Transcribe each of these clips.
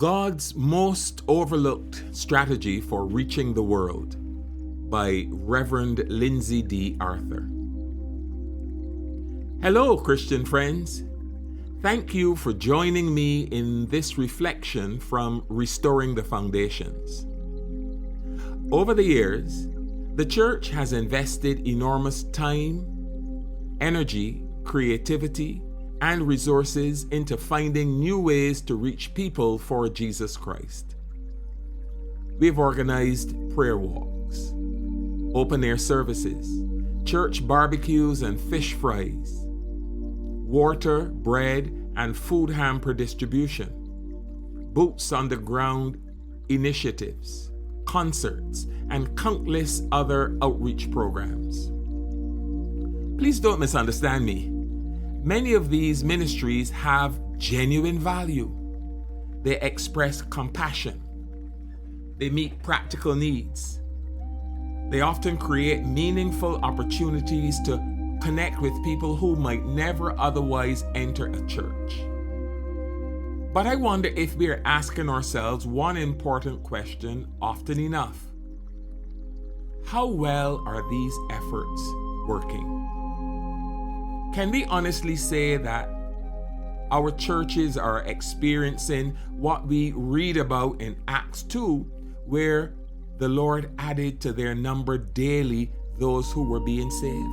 God's Most Overlooked Strategy for Reaching the World by Reverend Lindsay D. Arthur. Hello, Christian friends. Thank you for joining me in this reflection from Restoring the Foundations. Over the years, the church has invested enormous time, energy, creativity, and resources into finding new ways to reach people for Jesus Christ. We've organized prayer walks, open-air services, church barbecues and fish fries, water, bread, and food hamper distribution, boots on the ground initiatives, concerts, and countless other outreach programs. Please don't misunderstand me. Many of these ministries have genuine value. They express compassion. They meet practical needs. They often create meaningful opportunities to connect with people who might never otherwise enter a church. But I wonder if we are asking ourselves one important question often enough. How well are these efforts working? Can we honestly say that our churches are experiencing what we read about in Acts 2, where the Lord added to their number daily those who were being saved?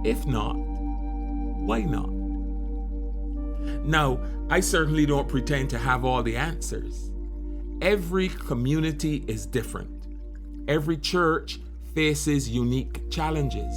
If not, why not? Now, I certainly don't pretend to have all the answers. Every community is different. Every church faces unique challenges.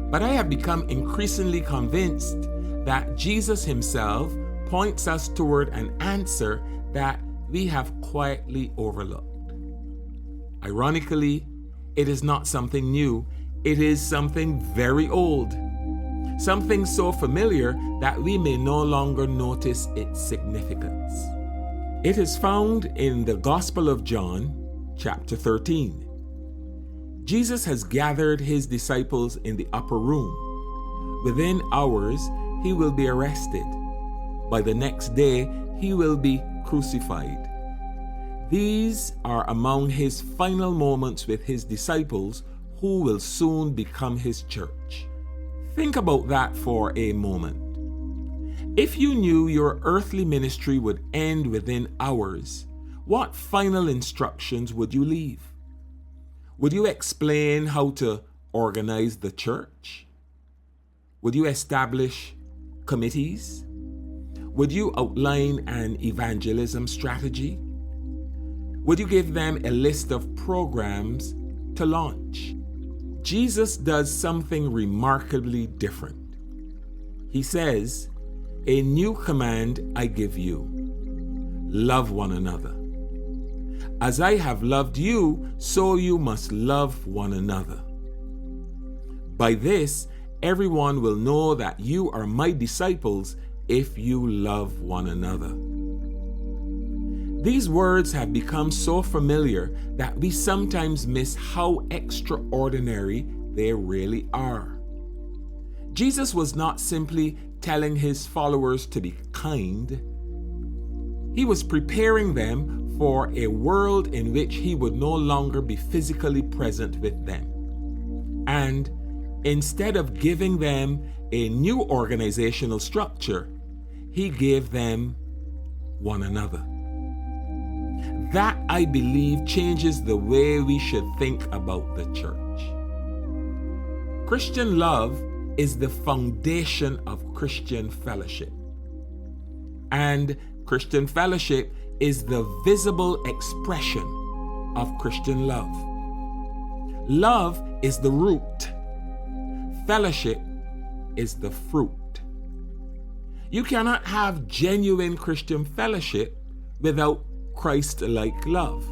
But I have become increasingly convinced that Jesus himself points us toward an answer that we have quietly overlooked. Ironically, it is not something new. It is something very old. Something so familiar that we may no longer notice its significance. It is found in the Gospel of John, chapter 13. Jesus has gathered his disciples in the upper room. Within hours, he will be arrested. By the next day, he will be crucified. These are among his final moments with his disciples, who will soon become his church. Think about that for a moment. If you knew your earthly ministry would end within hours, what final instructions would you leave? Would you explain how to organize the church? Would you establish committees? Would you outline an evangelism strategy? Would you give them a list of programs to launch? Jesus does something remarkably different. He says, "A new command I give you. Love one another. As I have loved you, so you must love one another. By this, everyone will know that you are my disciples if you love one another." These words have become so familiar that we sometimes miss how extraordinary they really are. Jesus was not simply telling his followers to be kind. He was preparing them for a world in which he would no longer be physically present with them. And instead of giving them a new organizational structure, he gave them one another. That, I believe, changes the way we should think about the church. Christian love is the foundation of Christian fellowship. And Christian fellowship is the visible expression of Christian love. Love is the root. Fellowship is the fruit. You cannot have genuine Christian fellowship without Christ-like love.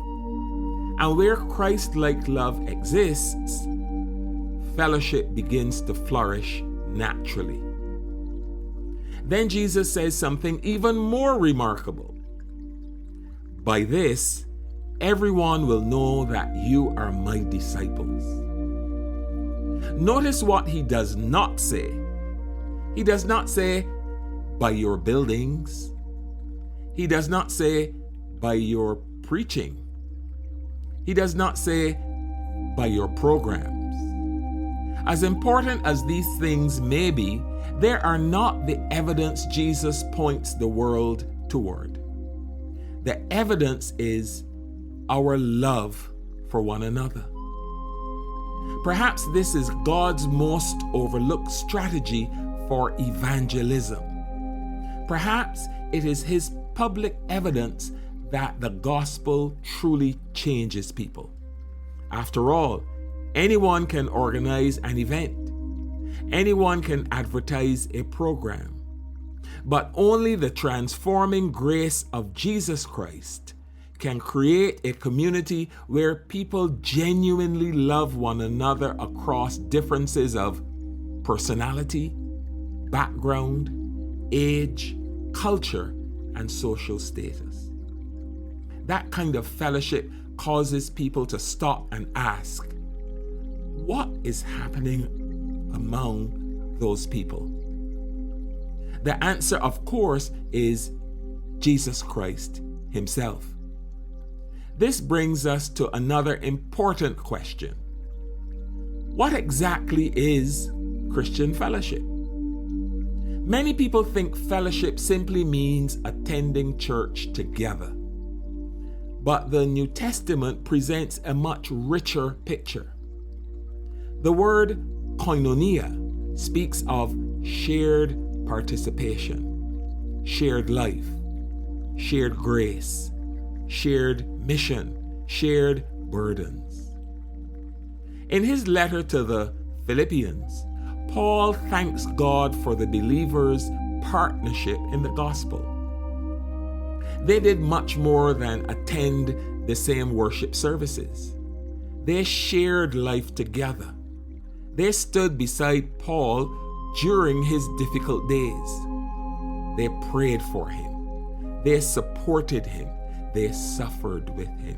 And where Christ-like love exists, fellowship begins to flourish naturally. Then Jesus says something even more remarkable. By this, everyone will know that you are my disciples. Notice what he does not say. He does not say, by your buildings, He does not say, by your preaching. He does not say, by your programs. As important as these things may be, they are not the evidence Jesus points the world toward. The evidence is our love for one another. Perhaps this is God's most overlooked strategy for evangelism. Perhaps it is His public evidence that the gospel truly changes people. After all, anyone can organize an event. Anyone can advertise a program. But only the transforming grace of Jesus Christ can create a community where people genuinely love one another across differences of personality, background, age, culture, and social status. That kind of fellowship causes people to stop and ask, what is happening among those people? The answer, of course, is Jesus Christ Himself. This brings us to another important question. What exactly is Christian fellowship? Many people think fellowship simply means attending church together. But the New Testament presents a much richer picture. The word koinonia speaks of shared participation, shared life, shared grace, shared mission, shared burdens. In his letter to the Philippians, Paul thanks God for the believers' partnership in the gospel. They did much more than attend the same worship services. They shared life together. They stood beside Paul during his difficult days. They prayed for him. They supported him. They suffered with him.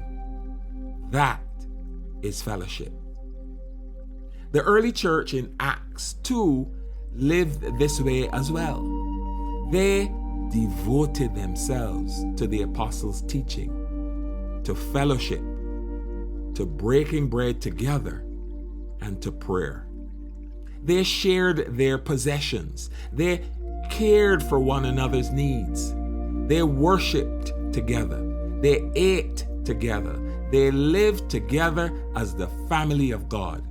That is fellowship. The early church in Acts 2 lived this way as well. They devoted themselves to the apostles' teaching, to fellowship, to breaking bread together, and to prayer. They shared their possessions. They cared for one another's needs. They worshiped together. They ate together. They lived together as the family of God.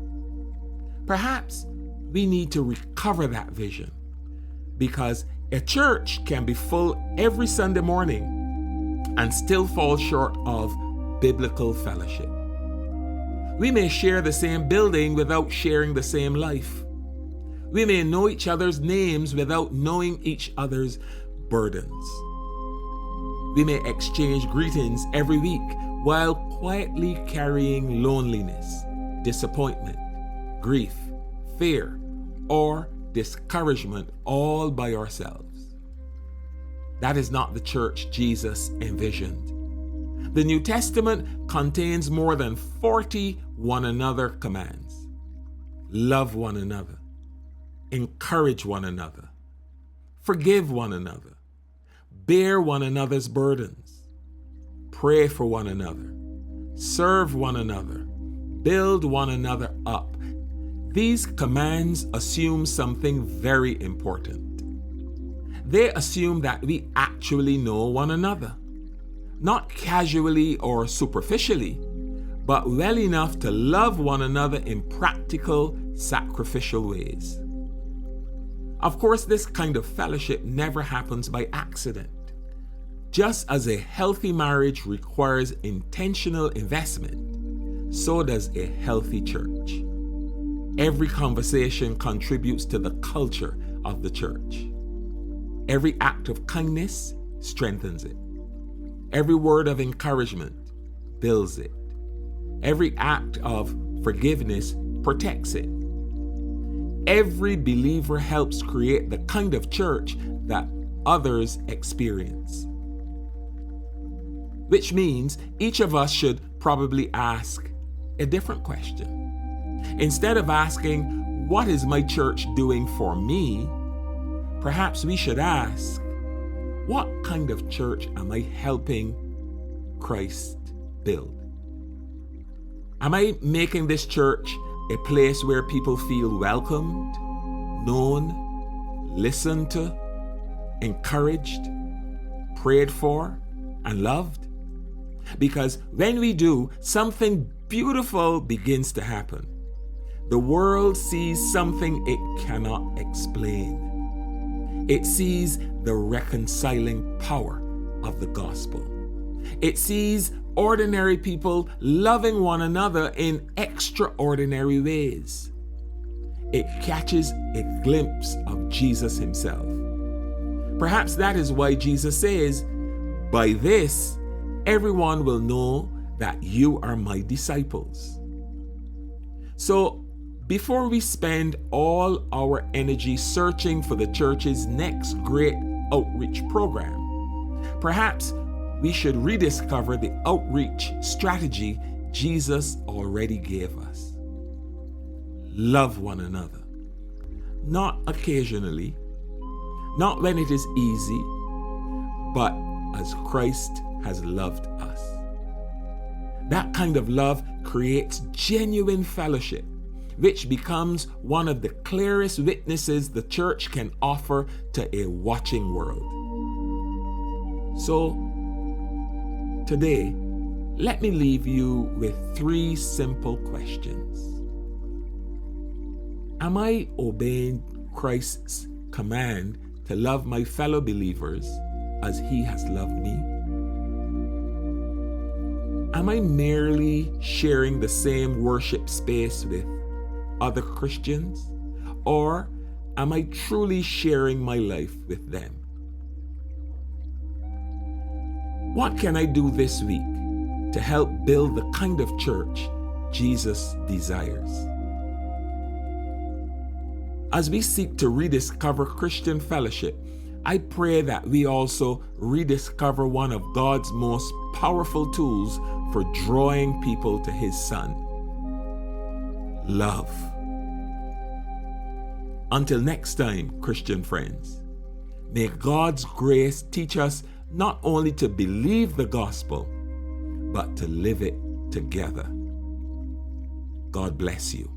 Perhaps we need to recover that vision, because a church can be full every Sunday morning and still fall short of biblical fellowship. We may share the same building without sharing the same life. We may know each other's names without knowing each other's burdens. We may exchange greetings every week while quietly carrying loneliness, disappointment, grief, fear, or discouragement all by ourselves. That is not the church Jesus envisioned. The New Testament contains more than 40 one another commands. Love one another. Encourage one another. Forgive one another. Bear one another's burdens. Pray for one another. Serve one another. Build one another up. These commands assume something very important. They assume that we actually know one another, not casually or superficially, but well enough to love one another in practical, sacrificial ways. Of course, this kind of fellowship never happens by accident. Just as a healthy marriage requires intentional investment, so does a healthy church. Every conversation contributes to the culture of the church. Every act of kindness strengthens it. Every word of encouragement builds it. Every act of forgiveness protects it. Every believer helps create the kind of church that others experience. Which means each of us should probably ask a different question. Instead of asking, what is my church doing for me? Perhaps we should ask, What kind of church am I helping Christ build? Am I making this church a place where people feel welcomed, known, listened to, encouraged, prayed for, and loved? Because when we do, something beautiful begins to happen. The world sees something it cannot explain. It sees the reconciling power of the gospel. It sees ordinary people loving one another in extraordinary ways. It catches a glimpse of Jesus himself. Perhaps that is why Jesus says, "By this, everyone will know that you are my disciples." So, before we spend all our energy searching for the church's next great outreach program, perhaps we should rediscover the outreach strategy Jesus already gave us. Love one another. Not occasionally, not when it is easy, but as Christ has loved us. That kind of love creates genuine fellowship, which becomes one of the clearest witnesses the church can offer to a watching world. So, today, let me leave you with 3 simple questions. Am I obeying Christ's command to love my fellow believers as he has loved me? Am I merely sharing the same worship space with other Christians? Or am I truly sharing my life with them? What can I do this week to help build the kind of church Jesus desires? As we seek to rediscover Christian fellowship, I pray that we also rediscover one of God's most powerful tools for drawing people to his Son: love. Until next time, Christian friends, may God's grace teach us not only to believe the gospel, but to live it together. God bless you.